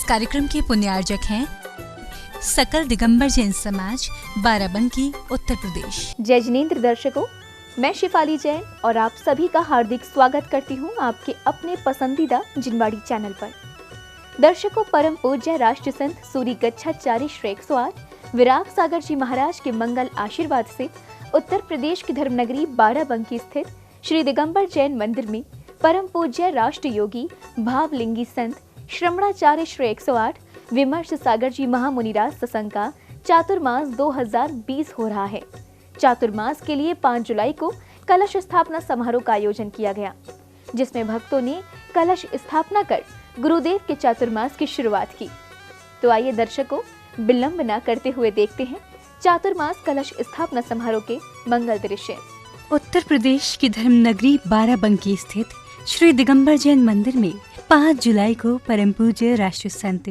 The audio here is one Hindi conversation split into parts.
कार्यक्रम के पुण्यार्जक हैं सकल दिगंबर जैन समाज, बाराबंकी, उत्तर प्रदेश। जय जिनेंद्र दर्शकों, मैं शिफाली जैन और आप सभी का हार्दिक स्वागत करती हूं आपके अपने पसंदीदा जिनवाड़ी चैनल पर। दर्शकों, परम पूज्य राष्ट्र संत सूरी गच्छाचार्य श्री 108 विराग सागर जी महाराज के मंगल आशीर्वाद से उत्तर प्रदेश की धर्मनगरी बाराबंकी स्थित श्री दिगंबर जैन मंदिर में परम पूज्य राष्ट्र योगी भावलिंगी संत श्रमणाचार्य श्री 108 विमर्श सागर जी महामुनिराज सत्संग का चातुर्मास 2020 हो रहा है। चातुर्मास के लिए 5 जुलाई को कलश स्थापना समारोह का आयोजन किया गया, जिसमें भक्तों ने कलश स्थापना कर गुरुदेव के चातुर्मास की शुरुआत की। तो आइए दर्शकों, विलंब न करते हुए देखते हैं चातुर्मास कलश स्थापना समारोह के मंगल दृश्य। उत्तर प्रदेश की धर्मनगरी बाराबंकी स्थित श्री दिगंबर जैन मंदिर में 5 जुलाई को परम पूज्य राष्ट्र संत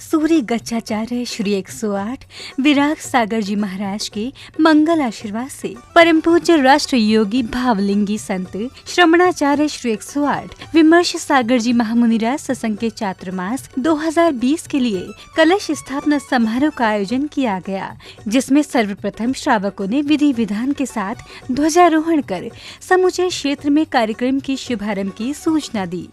सूरी गच्छाचार्य श्री 108 विराग सागर जी महाराज के मंगल आशीर्वाद से परम पूज्य राष्ट्र योगी भावलिंगी संत श्रमणाचार्य श्री 108 विमर्श सागर जी महामुनिराज सत्संग के चातुर्मास 2020 के लिए कलश स्थापना समारोह का आयोजन किया गया, जिसमें सर्वप्रथम श्रावकों ने विधि विधान के साथ ध्वजारोहण कर समूचे क्षेत्र में कार्यक्रम की शुभारंभ की सूचना दी।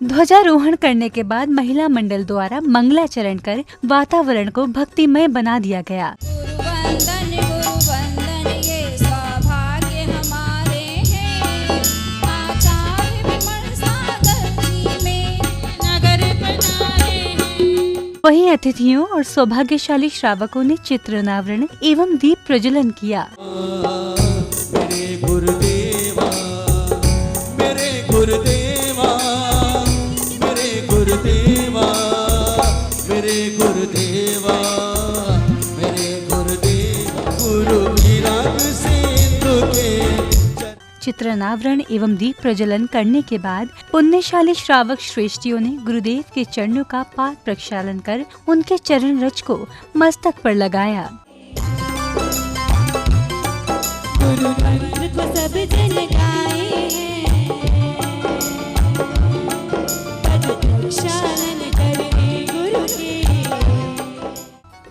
ध्वजारोहण करने के बाद महिला मंडल द्वारा मंगलाचरण कर वातावरण को भक्तिमय बना दिया गया। गुरुवंदन ये सौभाग्य हमारे हैं, आचार्य विमर्श सागर जी में नगर बनाए हैं। वहीं अतिथियों और सौभाग्यशाली श्रावकों ने चित्र अनावरण एवं दीप प्रज्वलन किया। मेरे गुरुदेवा, मेरे गुरुदेवा, गुरुदेवा, मेरे गुरुदेवा, मेरे गुरुदेवा, गुरु की राग सिंधु के। चित्र अनावरण एवं दीप प्रज्वलन करने के बाद पुण्यशाली श्रावक श्रेष्ठियों ने गुरुदेव के चरणों का पाद प्रक्षालन कर उनके चरण रज को मस्तक पर लगाया। गुरु मंत्र सब जन गाए हैं,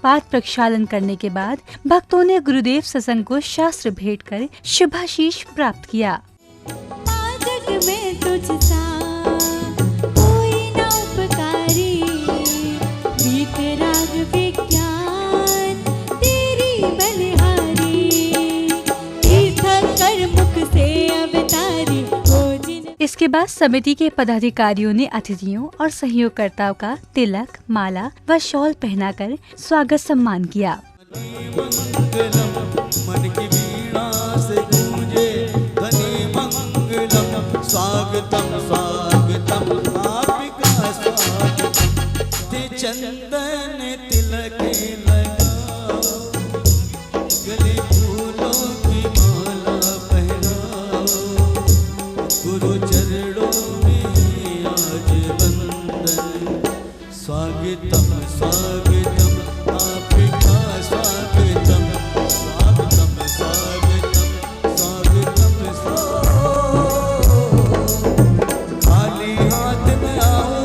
पाद प्रक्षालन करने के बाद भक्तों ने गुरुदेव सत्संग को शास्त्र भेंट कर शुभाशीष प्राप्त किया। जग में तुझसा कोई न उपकारी, वीतराग विज्ञान तेरी बलिहारी, तीर्थंकर मुख से अवतारी हो जिन। इसके बाद समिति के पदाधिकारियों ने अतिथियों और सहयोगकर्ताओं का तिलक, माला व शॉल पहनाकर स्वागत सम्मान किया। मन की वीणा से गूंजे ध्वनि मंगलम, स्वागतम स्वागतम आपका स्वागतम। चंदन तिलक लगाओ, गले फूलों की माला पहनाओ, गुरु चरणों में आज वंदन। स्वागतम स्वागतम आपका स्वागतम, स्वागतम स्वागतम स्वागतम खाली हाथ में आओ,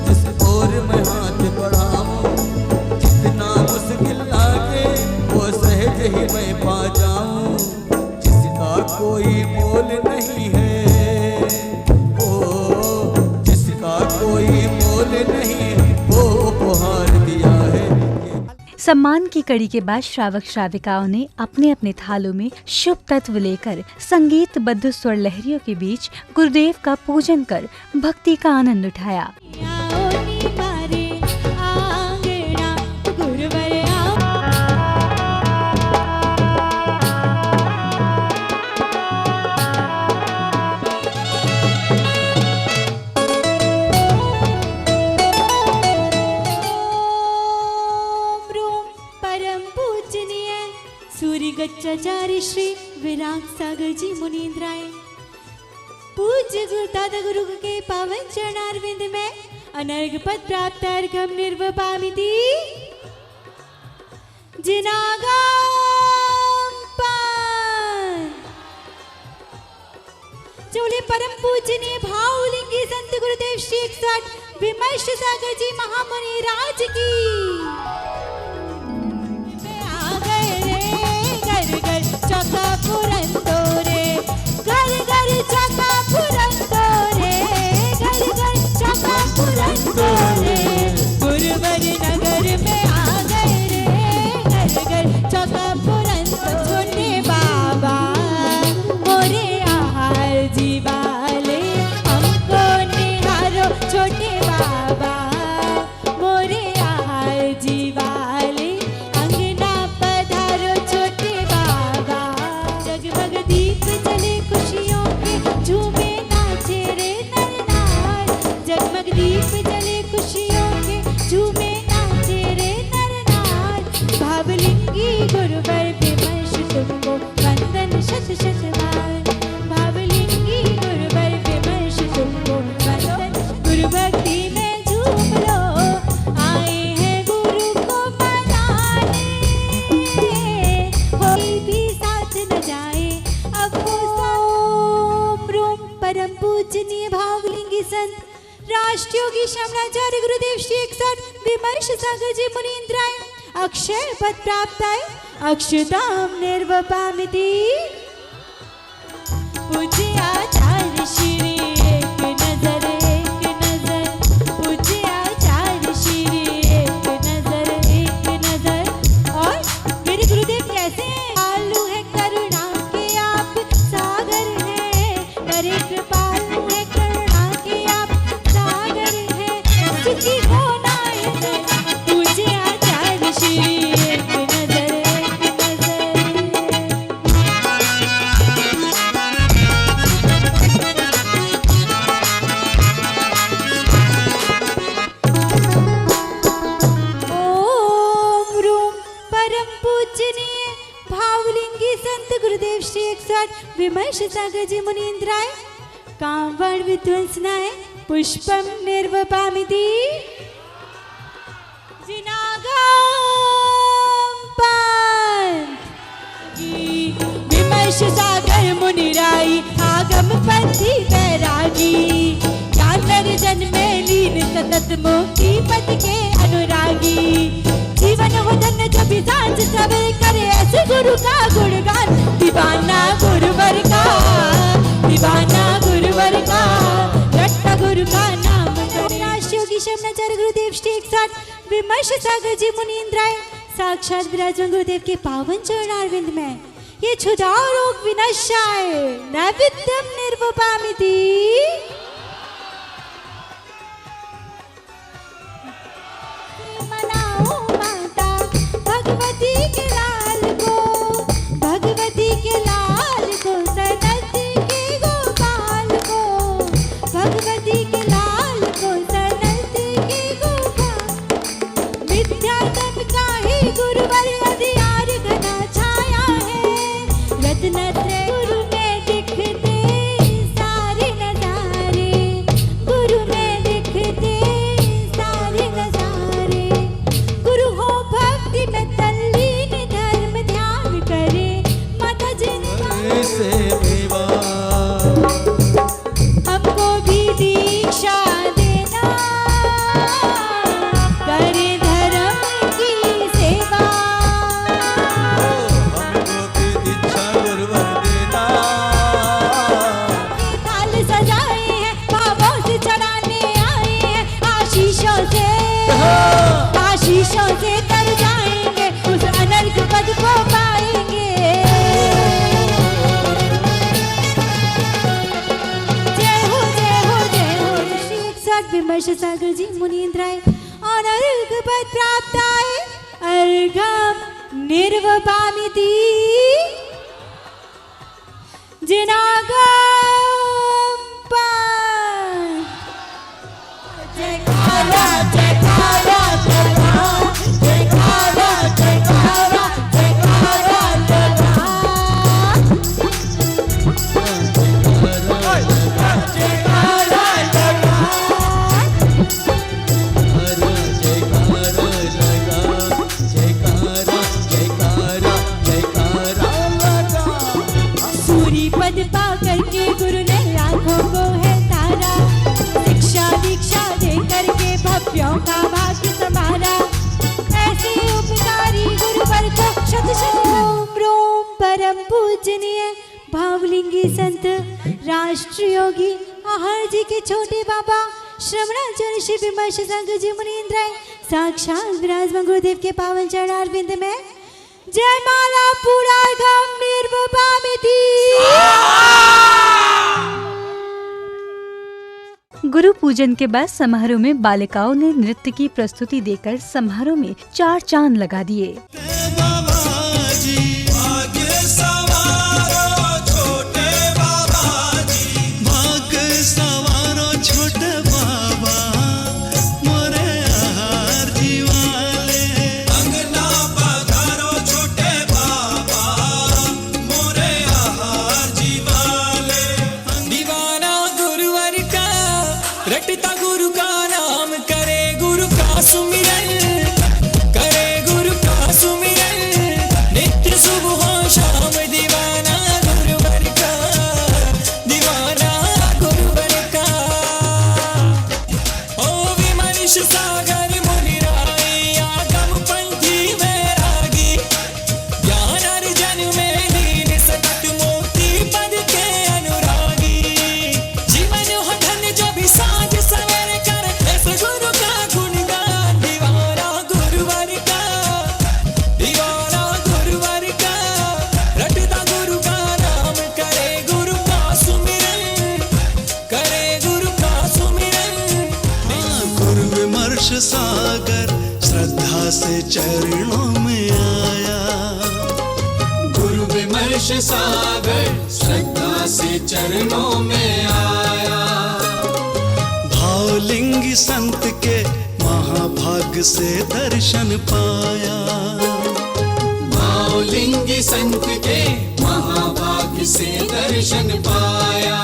जिस ओर मैं हाथ बढ़ाऊं, जितना मुश्किल लागे वो सहज ही मैं पा जाऊं। जिसका कोई मोल नहीं है, जिसका कोई मोल नहीं, वो उपहार दिया है। सम्मान की कड़ी के बाद श्रावक श्राविकाओं ने अपने अपने थालों में शुभ तत्व लेकर संगीतबद्ध स्वर लहरियों के बीच गुरुदेव का पूजन कर भक्ति का आनंद उठाया। गच्चाचार्य श्री विराग सागर जी मुनींद्राय पूज्य गुरु दादा गुरु के पावन चरणारविंद में अनर्घ पद प्राप्त अर्घम निर्वपामिति जिनागम चोले परम पूजनीय भावलिंगी संत गुरुदेव श्री 108 विमर्श सागर जी महामुनि राज की चका पुरंदो रे घर घर चका पुरंदो रे घर घर चका पुरंदो रे गुरुवर नगर में आ गए रे घर घर चका पुरंदो छोटे बाबा मोरे आहार जीवाले हमको निहारो छोटे बाबा मोरे आहार जीवाले अंगना पधारो छोटे दीप जले खुशियों के झूमे नाचे रे नर नार जगमग दीप जले खुशियों के झूमे नाचे रे नर नार भावलिंगी गुरुवर विमर्श तुमको वंदन शत शत बार भावलिंगी गुरुवर विमर्श तुमको वंदन गुरु भक्ति में झूम लो आए हैं गुरु को मनाने कोई भी साथ न जाए परम पूजनीय भावलिंगी संत राष्ट्रयोगी शमनाचार्य गुरुदेव श्री 108 विमर्श सागर जी मुनींद्राय अक्षय पद प्राप्ताय अक्षताम निर्वपामिति पूज्य आचार्य श्री एक नजर पूज्य आचार्य श्री एक नजर और मेरे गुरुदेव कैसे हैं आलू है करुणा के आप सागर हैं नरे कृपालु है करुणा के आप सागर हैं सुखी होना है पूज्य आचार्य श्री एक नजर ओम रूम परम पूजनीय भावलिंगी संत गुरुदेव श्री 108 विमर्श सागर जी मुनींद्राय कांवड़ विध्वंसनाय पुष्पम निर्वपामिति जिनागम पंथ विमर्श सागर मुनिराई आगम पंथी बैरागी ज्ञान जन में लीन सतत मुक्ति पद के अनुरागी जीवन हो धन्य जब भी सांझ सवेरे करे ऐसे गुरु का गुणगान दीवाना गुरुवर का रट्टा गुरु का नाम राष्ट्रयोगी शमनाचार्य गुरुदेव श्री 108 विमर्श सागर जी मुनींद्राय साक्षात विराजमान गुरुदेव के पावन चरणारविंद में ये क्षुधाओ रोग विनाशाय नैवेद्यम निर्वपामिति मनाओ माता भगवती के लाल को सनत के गोपाल को भगवती के लाल को सनत के गोपाल विद्याधन का ही गुरुवर अधियार घना छाया है रत्नत्रय गुरु में दिखते सारे नजारे सम्राट विमर्श सागर जी मुनीन्द्राय और अर्घ पद प्राप्त आए अर्घम निर्वपामिति जिनागम पान। जयकारा जयकारा जयकारा जयकारा जयकारा पद पा करके गुरु ने लाखों को है तारा, शिक्षा दीक्षा दे करके भव्यों का भाग्य संभाला। ऐसे उपकारी गुरुवर को शत शत ओम रोम परम पूजनीय भावलिंगी संत राष्ट्रयोगी आहार जी के छोटे बाबा श्रवणाचार्य श्री विमर्श सागर जी मुनीन्द्राय साक्षात विराजमान गुरुदेव के पावन चरणारविंद में जयमाला पूरा गम निर्वपामिति। गुरु पूजन के बाद समारोह में बालिकाओं ने नृत्य की प्रस्तुति देकर समारोह में 4 चांद लगा दिए। सागर श्रद्धा से चरणों में आया, गुरु विमर्श सागर श्रद्धा से चरणों में आया। भावलिंगी संत के महाभाग्य से दर्शन पाया, भावलिंगी संत के महाभाग्य से दर्शन पाया।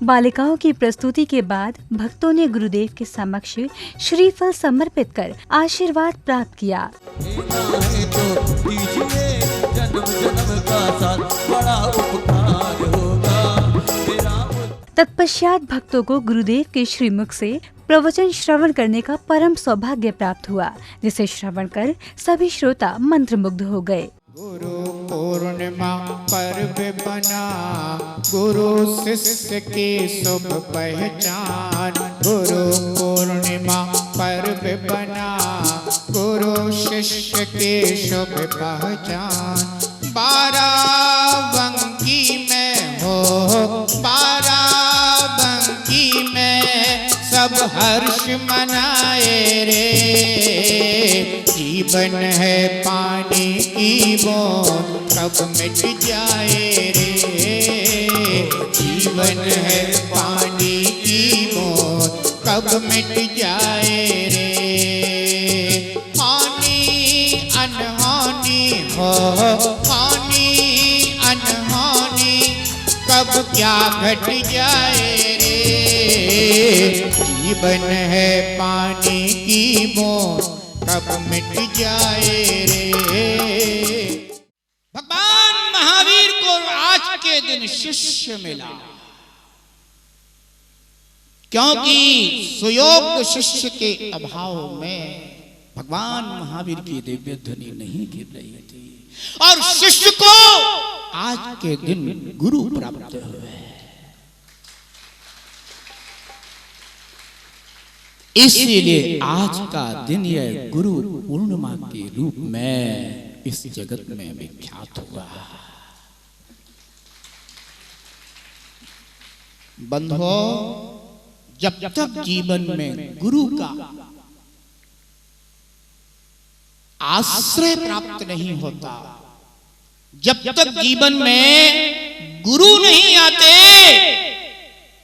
बालिकाओं की प्रस्तुति के बाद भक्तों ने गुरुदेव के समक्ष श्रीफल समर्पित कर आशीर्वाद प्राप्त किया। तत्पश्चात भक्तों को गुरुदेव के श्रीमुख से प्रवचन श्रवण करने का परम सौभाग्य प्राप्त हुआ, जिसे श्रवण कर सभी श्रोता मंत्रमुग्ध हो गए। गुरु पूर्णिमा पर्व बना, गुरु शिष्य की शुभ पहचान। गुरु पूर्णिमा पर्व बना, गुरु शिष्य की शुभ पहचान। बाराबंकी में हो, बाराबंकी में सब हर्ष मनाए रे। जीवन है पानी की बूंद कब मिट जाए रे। जीवन है पानी की बूंद कब मिट जाए रे। हानि अनहोनी हो, हानि अनहोनी कब क्या घट जाए रे। जीवन है पानी की बूंद कब मिट जाए शिष्य मिला, क्योंकि सुयोग्य शिष्य के अभाव में भगवान महावीर की दिव्य ध्वनि नहीं गिर रही थी और शिष्य को आज के दिन गुरु प्राप्त हुए। इसीलिए आज का दिन यह गुरु पूर्णिमा के रूप में इस जगत में विख्यात हुआ। बंधुओं, जब तक जीवन में गुरु का आश्रय प्राप्त नहीं होता, जब तक जीवन में गुरु नहीं आते,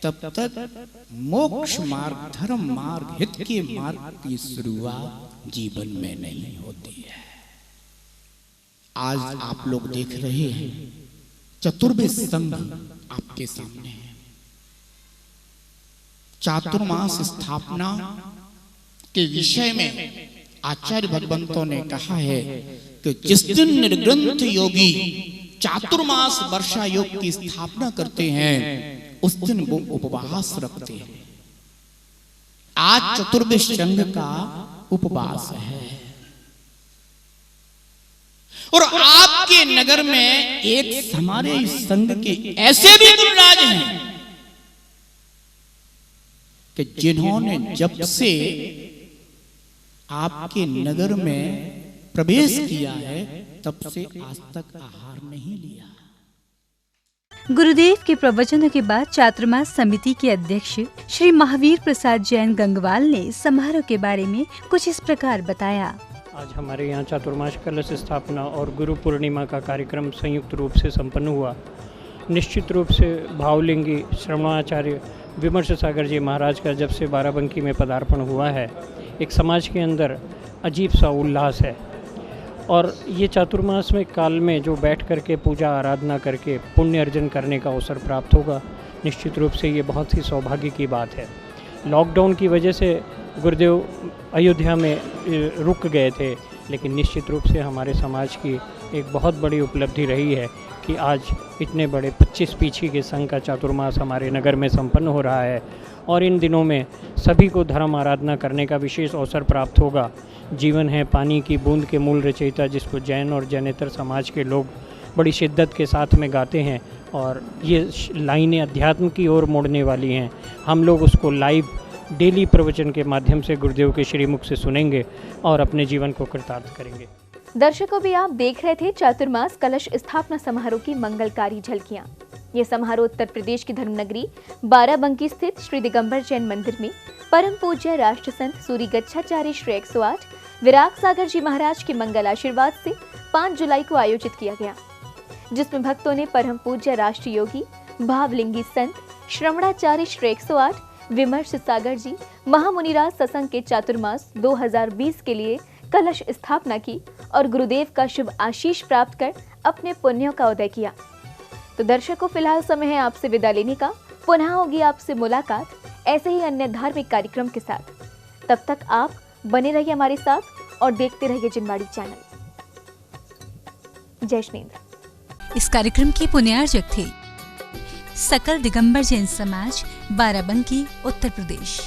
तब तक मोक्ष मार्ग, धर्म मार्ग, हित के मार्ग की शुरुआत जीवन में नहीं होती है। आज आप लोग देख रहे हैं चतुर्वेद संघ आपके सामने है। चातुर्मास स्थापना के विषय में आचार्य भगवंतों ने कहा है कि जिस दिन निर्ग्रंथ योगी चातुर्मास वर्षा योग की स्थापना करते हैं, उस दिन वो उपवास रखते हैं। आज चतुर्वेद संघ का उपवास है और आपके नगर में एक हमारे संघ के ऐसे भी गुरुराज हैं कि जिन्होंने जब से आपके नगर में प्रवेश किया है तब से आज तक आहार नहीं लिया। गुरुदेव के प्रवचनों के बाद चातुर्मास समिति के अध्यक्ष श्री महावीर प्रसाद जैन गंगवाल ने समारोह के बारे में कुछ इस प्रकार बताया। आज हमारे यहाँ चातुर्मास कलश स्थापना और गुरु पूर्णिमा का कार्यक्रम संयुक्त रूप से संपन्न हुआ। निश्चित रूप से भावलिंगी श्रवणाचार्य विमर्श सागर जी महाराज का जब से बाराबंकी में पदार्पण हुआ है, एक समाज के अंदर अजीब सा उल्लास है। और ये चातुर्मास में काल में जो बैठ करके पूजा आराधना करके पुण्य अर्जन करने का अवसर प्राप्त होगा, निश्चित रूप से ये बहुत ही सौभाग्य की बात है। लॉकडाउन की वजह से गुरुदेव अयोध्या में रुक गए थे, लेकिन निश्चित रूप से हमारे समाज की एक बहुत बड़ी उपलब्धि रही है कि आज इतने बड़े 25 पीछी के संघ का चातुर्मास हमारे नगर में संपन्न हो रहा है। और इन दिनों में सभी को धर्म आराधना करने का विशेष अवसर प्राप्त होगा। जीवन है पानी की बूंद के मूल रचयिता, जिसको जैन और जैनेतर समाज के लोग बड़ी शिद्दत के साथ में गाते हैं और ये लाइनें अध्यात्म की ओर मोड़ने वाली हैं। हम लोग उसको लाइव डेली प्रवचन के माध्यम से गुरुदेव के श्रीमुख से सुनेंगे और अपने जीवन को कृतार्थ करेंगे। दर्शकों, भी आप देख रहे थे चातुर्मास कलश स्थापना समारोह की मंगलकारी झलकियां। ये समारोह उत्तर प्रदेश की धर्मनगरी बाराबंकी स्थित श्री दिगंबर जैन मंदिर में परम पूज्य राष्ट्र संत सूरी गच्छाचार्य श्री 108 विराग सागर जी महाराज के मंगल आशीर्वाद से 5 जुलाई को आयोजित किया गया, जिसमें भक्तों ने परम पूज्य राष्ट्र योगी भावलिंगी संत श्रवणाचार्य श्री 108 विमर्श सागर जी महामुनिराज सत्संग के चातुर्मास 2020 के लिए कलश स्थापना की और गुरुदेव का शुभ आशीष प्राप्त कर अपने पुण्यों का उदय किया। तो दर्शकों, फिलहाल समय है आपसे विदा लेने का। पुनः होगी आपसे मुलाकात ऐसे ही अन्य धार्मिक कार्यक्रम के साथ। तब तक आप बने रहिए हमारे साथ और देखते रहिए जिनवाड़ी चैनल। जय श्रीन्द्र। इस कार्यक्रम के पुण्यार्जक थे सकल दिगंबर जैन समाज, बाराबंकी, उत्तर प्रदेश।